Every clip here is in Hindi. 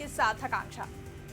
के साथ आकांक्षा।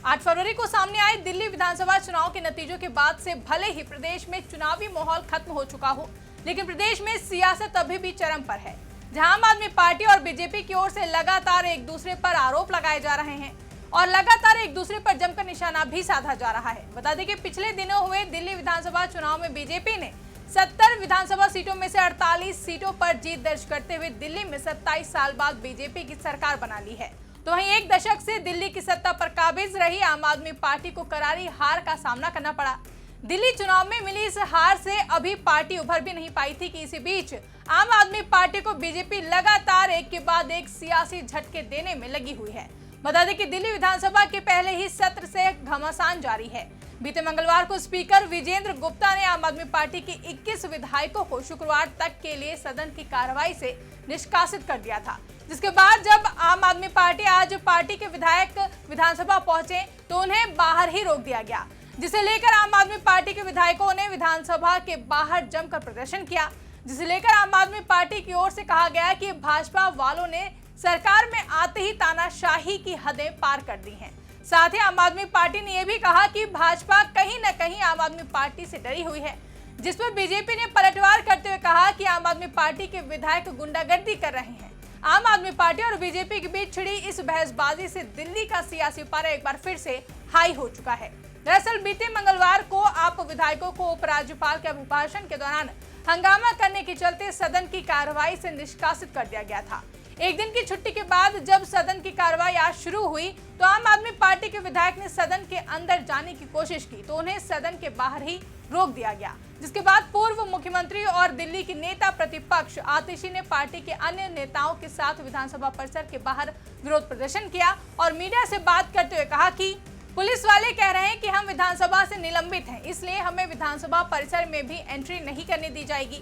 8 फरवरी को सामने आए दिल्ली विधानसभा चुनाव के नतीजों के बाद से भले ही प्रदेश में चुनावी माहौल खत्म हो चुका हो, लेकिन प्रदेश में सियासत अभी भी चरम पर है, जहां आम आदमी पार्टी और बीजेपी की ओर से लगातार एक दूसरे पर आरोप लगाए जा रहे हैं और लगातार एक दूसरे पर जमकर निशाना भी साधा जा रहा है। बता दें कि पिछले दिनों हुए दिल्ली विधानसभा चुनाव में बीजेपी ने 70 विधानसभा सीटों में से 48 सीटों पर जीत दर्ज करते हुए दिल्ली में 27 साल बाद बीजेपी की सरकार बना ली है। तो वहीं एक दशक से दिल्ली की सत्ता पर काबिज रही आम आदमी पार्टी को करारी हार का सामना करना पड़ा। दिल्ली चुनाव में मिली इस हार से अभी पार्टी उभर भी नहीं पाई थी कि इसी बीच आम आदमी पार्टी को बीजेपी लगातार एक के बाद एक सियासी झटके देने में लगी हुई है। बता दें कि दिल्ली विधानसभा के पहले ही सत्र से घमासान जारी है। बीते मंगलवार को स्पीकर विजेंद्र गुप्ता ने आम आदमी पार्टी के 21 विधायकों को शुक्रवार तक के लिए सदन की कार्रवाई से निष्कासित कर दिया था, जिसके बाद जब आम आदमी पार्टी आज पार्टी के विधायक विधानसभा पहुंचे तो उन्हें बाहर ही रोक दिया गया, जिसे लेकर आम आदमी पार्टी के विधायकों ने विधानसभा के बाहर जमकर प्रदर्शन किया, जिसे लेकर आम आदमी पार्टी की ओर से कहा गया कि भाजपा वालों ने सरकार में आते ही तानाशाही की हदें पार कर दी हैं। साथ ही आम आदमी पार्टी ने यह भी कहा कि भाजपा कहीं न कहीं आम आदमी पार्टी से डरी हुई है, जिस पर बीजेपी ने पलटवार करते हुए कहा कि आम आदमी पार्टी के विधायक गुंडागर्दी कर रहे हैं। आम आदमी पार्टी और बीजेपी के बीच छिड़ी इस बहसबाजी से दिल्ली का सियासी पारा एक बार फिर से हाई हो चुका है। दरअसल बीते मंगलवार को आप विधायकों को उपराज्यपाल के अभिभाषण के दौरान हंगामा करने के चलते सदन की कार्रवाई से निष्कासित कर दिया गया था। एक दिन की छुट्टी के बाद जब सदन की कार्रवाई आज शुरू हुई तो आम आदमी पार्टी के विधायक ने सदन के अंदर जाने की कोशिश की तो उन्हें सदन के बाहर ही रोक दिया गया, जिसके बाद पूर्व मुख्यमंत्री और दिल्ली के नेता प्रतिपक्ष आतिशी ने पार्टी के अन्य नेताओं के साथ विधानसभा परिसर के बाहर विरोध प्रदर्शन किया और मीडिया से बात करते हुए कहा कि पुलिस वाले कह रहे हैं कि हम विधानसभा से निलंबित हैं, इसलिए हमें विधानसभा परिसर में भी एंट्री नहीं करने दी जाएगी।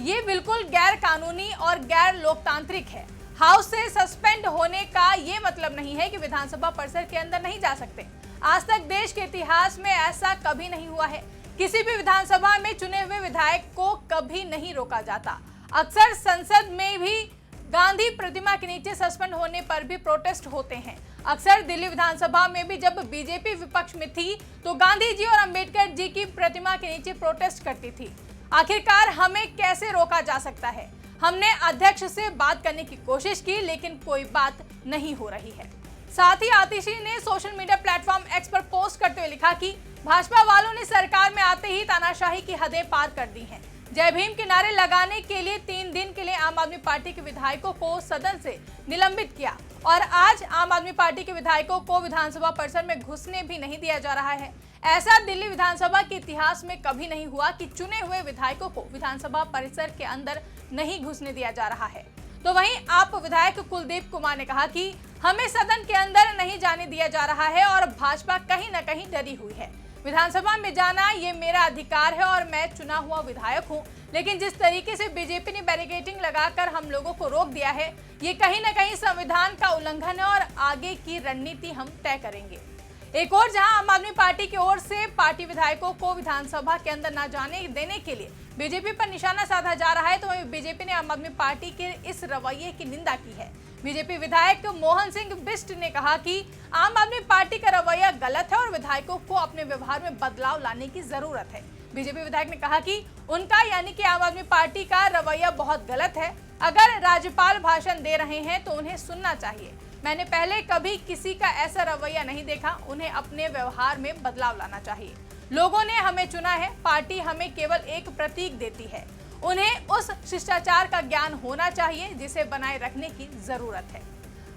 ये बिल्कुल गैर कानूनी और गैर लोकतांत्रिक है। हाउस से सस्पेंड होने का ये मतलब नहीं है कि विधानसभा परिसर के अंदर नहीं जा सकते। आज तक देश के इतिहास में ऐसा कभी नहीं हुआ है। किसी भी विधानसभा में चुने हुए विधायक को कभी नहीं रोका जाता। अक्सर संसद में भी गांधी प्रतिमा के नीचे सस्पेंड होने पर भी प्रोटेस्ट होते हैं। अक्सर दिल्ली विधानसभा में भी जब बीजेपी विपक्ष में थी तो गांधी जी और अंबेडकर जी की प्रतिमा के नीचे प्रोटेस्ट करती थी। आखिरकार हमें कैसे रोका जा सकता है? हमने अध्यक्ष से बात करने की कोशिश की, लेकिन कोई बात नहीं हो रही है। साथ ही आतिशी ने सोशल मीडिया प्लेटफॉर्म एक्स पर पोस्ट करते हुए लिखा कि भाजपा वालों ने सरकार में आते ही तानाशाही की हदें पार कर दी हैं। जय भीम के नारे लगाने के लिए 3 दिन के लिए आम आदमी पार्टी के विधायकों को सदन से निलंबित किया और आज आम आदमी पार्टी के विधायकों को विधानसभा परिसर में घुसने भी नहीं दिया जा रहा है। ऐसा दिल्ली विधानसभा के इतिहास में कभी नहीं हुआ कि चुने हुए विधायकों को विधानसभा परिसर के अंदर नहीं घुसने दिया जा रहा है। तो वहीं आप विधायक कुलदीप कुमार ने कहा कि हमें सदन के अंदर नहीं जाने दिया जा रहा है और भाजपा कहीं न कहीं डरी हुई है। विधानसभा में जाना ये मेरा अधिकार है और मैं चुना हुआ विधायक हूं, लेकिन जिस तरीके से बीजेपी ने बैरिकेडिंग लगाकर हम लोगों को रोक दिया है, ये कहीं न कहीं संविधान का उल्लंघन है और आगे की रणनीति हम तय करेंगे। एक और जहां आम आदमी पार्टी की ओर से पार्टी विधायकों को विधानसभा के अंदर न जाने देने के लिए बीजेपी पर निशाना साधा जा रहा है, तो बीजेपी ने आम आदमी पार्टी के इस रवैये की निंदा की है। बीजेपी विधायक मोहन सिंह बिष्ट ने कहा कि आम आदमी पार्टी का रवैया गलत है और विधायकों को अपने व्यवहार में बदलाव लाने की जरूरत है। बीजेपी विधायक ने कहा कि उनका यानी कि आम आदमी पार्टी का रवैया बहुत गलत है। अगर राज्यपाल भाषण दे रहे हैं तो उन्हें सुनना चाहिए। मैंने पहले कभी किसी का ऐसा रवैया नहीं देखा। उन्हें अपने व्यवहार में बदलाव लाना चाहिए। लोगों ने हमें चुना है, पार्टी हमें केवल एक प्रतीक देती है। उन्हें उस शिष्टाचार का ज्ञान होना चाहिए जिसे बनाए रखने की जरूरत है।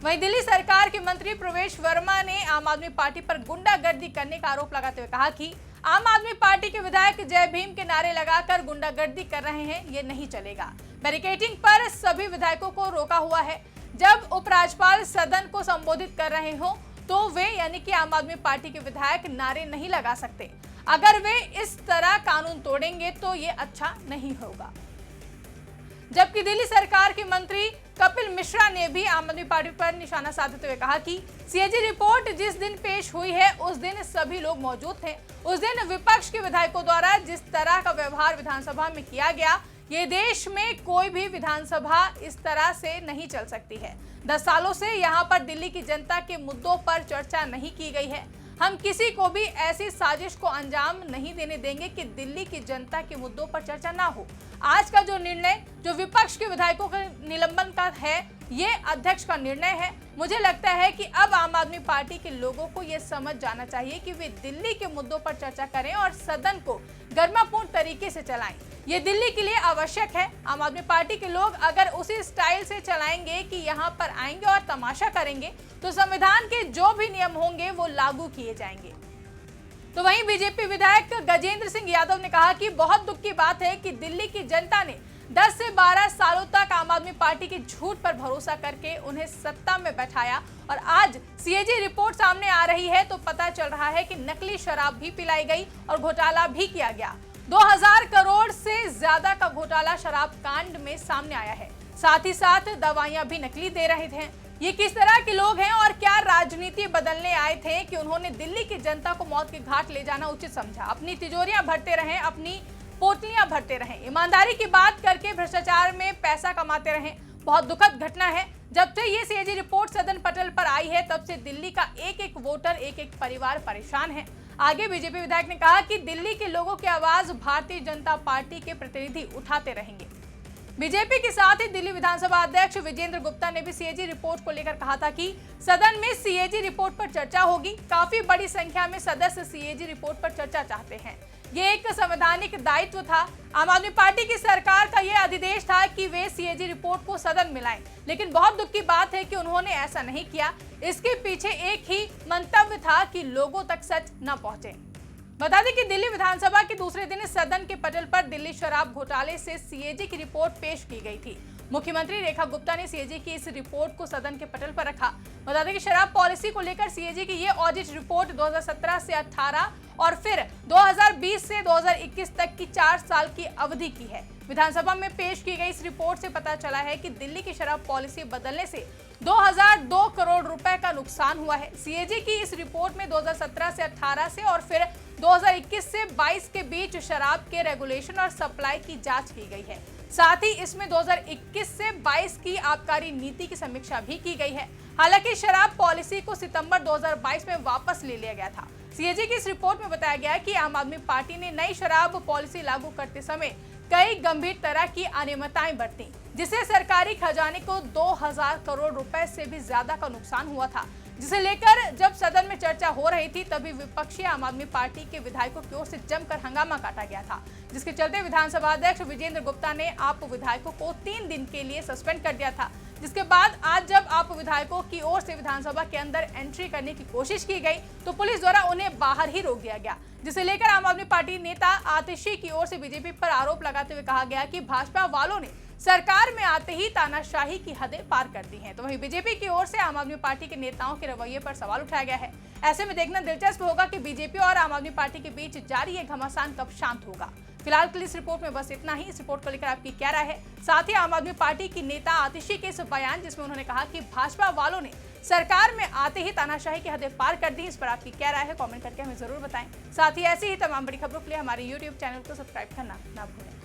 वहीं दिल्ली सरकार के मंत्री प्रवेश वर्मा ने आम आदमी पार्टी पर गुंडागर्दी करने का आरोप लगाते हुए कहा कि आम आदमी पार्टी के विधायक जय भीम के नारे लगाकर गुंडागर्दी कर रहे हैं, ये नहीं चलेगा। बैरिकेडिंग पर सभी विधायकों को रोका हुआ है। जब उपराज्यपाल सदन को संबोधित कर रहे हो तो वे यानी कि आम आदमी पार्टी के विधायक नारे नहीं लगा सकते। अगर वे इस तरह कानून तोड़ेंगे तो ये अच्छा नहीं होगा। जबकि दिल्ली सरकार के मंत्री कपिल मिश्रा ने भी आम आदमी पार्टी पर निशाना साधते हुए कहा कि सीएजी रिपोर्ट जिस दिन पेश हुई है उस दिन सभी लोग मौजूद थे। उस दिन विपक्ष के विधायकों द्वारा जिस तरह का व्यवहार विधानसभा में किया गया, ये देश में कोई भी विधानसभा इस तरह से नहीं चल सकती है। 10 सालों से यहाँ पर दिल्ली की जनता के मुद्दों पर चर्चा नहीं की गई है। हम किसी को भी ऐसी साजिश को अंजाम नहीं देने देंगे कि दिल्ली की जनता के मुद्दों पर चर्चा ना हो। आज का जो निर्णय जो विपक्ष के विधायकों के निलंबन का है, ये अध्यक्ष का निर्णय है। मुझे लगता है कि अब आम आदमी पार्टी के लोगों को ये समझ जाना चाहिए कि वे दिल्ली के मुद्दों पर चर्चा करें और सदन को गर्मापूर्ण तरीके से चलाएं। ये दिल्ली के लिए आवश्यक है। आम आदमी पार्टी के लोग अगर उसी स्टाइल से चलाएंगे कि यहाँ पर आएंगे और तमाशा करेंगे, तो संविधान के जो भी नियम होंगे वो लागू किए जाएंगे। तो वहीं बीजेपी विधायक गजेंद्र सिंह यादव ने कहा कि बहुत दुख की बात है कि दिल्ली की जनता ने 10 से 12 सालों तक आम आदमी पार्टी के झूठ पर भरोसा करके उन्हें सत्ता में बैठाया और आज सीएजी रिपोर्ट सामने आ रही है तो पता चल रहा है कि नकली शराब भी पिलाई गई और घोटाला भी किया गया। 2000 करोड़ से ज्यादा का घोटाला शराब कांड में सामने आया है। साथ ही साथ दवाइयां भी नकली दे रहे थे। ये किस तरह के लोग हैं और क्या राजनीति बदलने आए थे कि उन्होंने दिल्ली की जनता को मौत के घाट ले जाना उचित समझा। अपनी तिजोरियां भरते रहे, अपनी पोटलियां भरते रहें, ईमानदारी की बात करके भ्रष्टाचार में पैसा कमाते रहें। बहुत दुखद घटना है। जब से ये सीएजी रिपोर्ट सदन पटल पर आई है तब से दिल्ली का एक एक वोटर, एक एक परिवार परेशान है। आगे बीजेपी विधायक ने कहा कि दिल्ली के लोगों की आवाज भारतीय जनता पार्टी के प्रतिनिधि उठाते रहेंगे। बीजेपी के साथ ही दिल्ली विधानसभा अध्यक्ष विजेंद्र गुप्ता ने भी सीएजी रिपोर्ट को लेकर कहा था कि सदन में सीएजी रिपोर्ट पर चर्चा होगी। काफी बड़ी संख्या में सदस्य सीएजी रिपोर्ट पर चर्चा चाहते हैं। ये एक संवैधानिक दायित्व था। आम आदमी पार्टी की सरकार का यह अधिदेश था कि वे सीएजी रिपोर्ट को सदन में लाएं, लेकिन बहुत दुख की बात है कि उन्होंने ऐसा नहीं किया। इसके पीछे एक ही मंतव्य था कि लोगों तक सच न पहुंचे। बता दें कि दिल्ली विधानसभा के दूसरे दिन सदन के पटल पर दिल्ली शराब घोटाले से सीएजी की रिपोर्ट पेश की गई थी। मुख्यमंत्री रेखा गुप्ता ने सीएजी की इस रिपोर्ट को सदन के पटल पर रखा। बता दें कि शराब पॉलिसी को लेकर सीएजी की ये ऑडिट रिपोर्ट 2017 से 18 और फिर 2020 से 2021 तक की 4 साल की अवधि की है। विधानसभा में पेश की गई इस रिपोर्ट से पता चला है कि दिल्ली की शराब पॉलिसी बदलने से 2002 करोड़ रुपए का नुकसान हुआ है। सीएजी की इस रिपोर्ट में 2017 से 18 से और फिर 2021 से 22 के बीच शराब के रेगुलेशन और सप्लाई की जांच की गई है। साथ ही इसमें 2021 से 22 की आबकारी नीति की समीक्षा भी की गई है। हालांकि शराब पॉलिसी को सितंबर 2022 में वापस ले लिया गया था। सीएजी की इस रिपोर्ट में बताया गया कि आम आदमी पार्टी ने नई शराब पॉलिसी लागू करते समय कई गंभीर तरह की अनियमितताएं बरती, जिससे सरकारी खजाने को 2000 करोड़ रुपए से भी ज्यादा का नुकसान हुआ था, जिसे लेकर जब सदन में चर्चा हो रही थी तभी विपक्षी आम आदमी पार्टी के विधायकों की ओर से जमकर हंगामा काटा गया था, जिसके चलते विधानसभा अध्यक्ष विजेंद्र गुप्ता ने आप विधायकों को 3 दिन के लिए सस्पेंड कर दिया था। जिसके बाद आज जब आप विधायकों की ओर से विधानसभा के अंदर एंट्री करने की कोशिश की गई तो पुलिस द्वारा उन्हें बाहर ही रोक दिया गया, जिसे लेकर आम आदमी पार्टी नेता आतिशी की ओर से बीजेपी पर आरोप लगाते हुए कहा गया कि भाजपा वालों ने सरकार में आते ही तानाशाही की हदें पार कर दी हैं। तो वहीं बीजेपी की ओर से आम आदमी पार्टी के नेताओं के रवैये पर सवाल उठाया गया है। ऐसे में देखना दिलचस्प होगा कि बीजेपी और आम आदमी पार्टी के बीच जारी ये घमासान कब शांत होगा। फिलहाल के लिए इस रिपोर्ट में बस इतना ही। इस रिपोर्ट को लेकर आपकी क्या राय है? साथ ही आम आदमी पार्टी की नेता आतिशी के इस बयान जिसमें उन्होंने कहा कि भाजपा वालों ने सरकार में आते ही तानाशाही की हदें पार कर दी, इस पर आपकी क्या राय है? कमेंट करके हमें जरूर बताएं। साथ ही ऐसी ही तमाम बड़ी खबरों के लिए हमारे YouTube चैनल को सब्सक्राइब करना ना भूलें।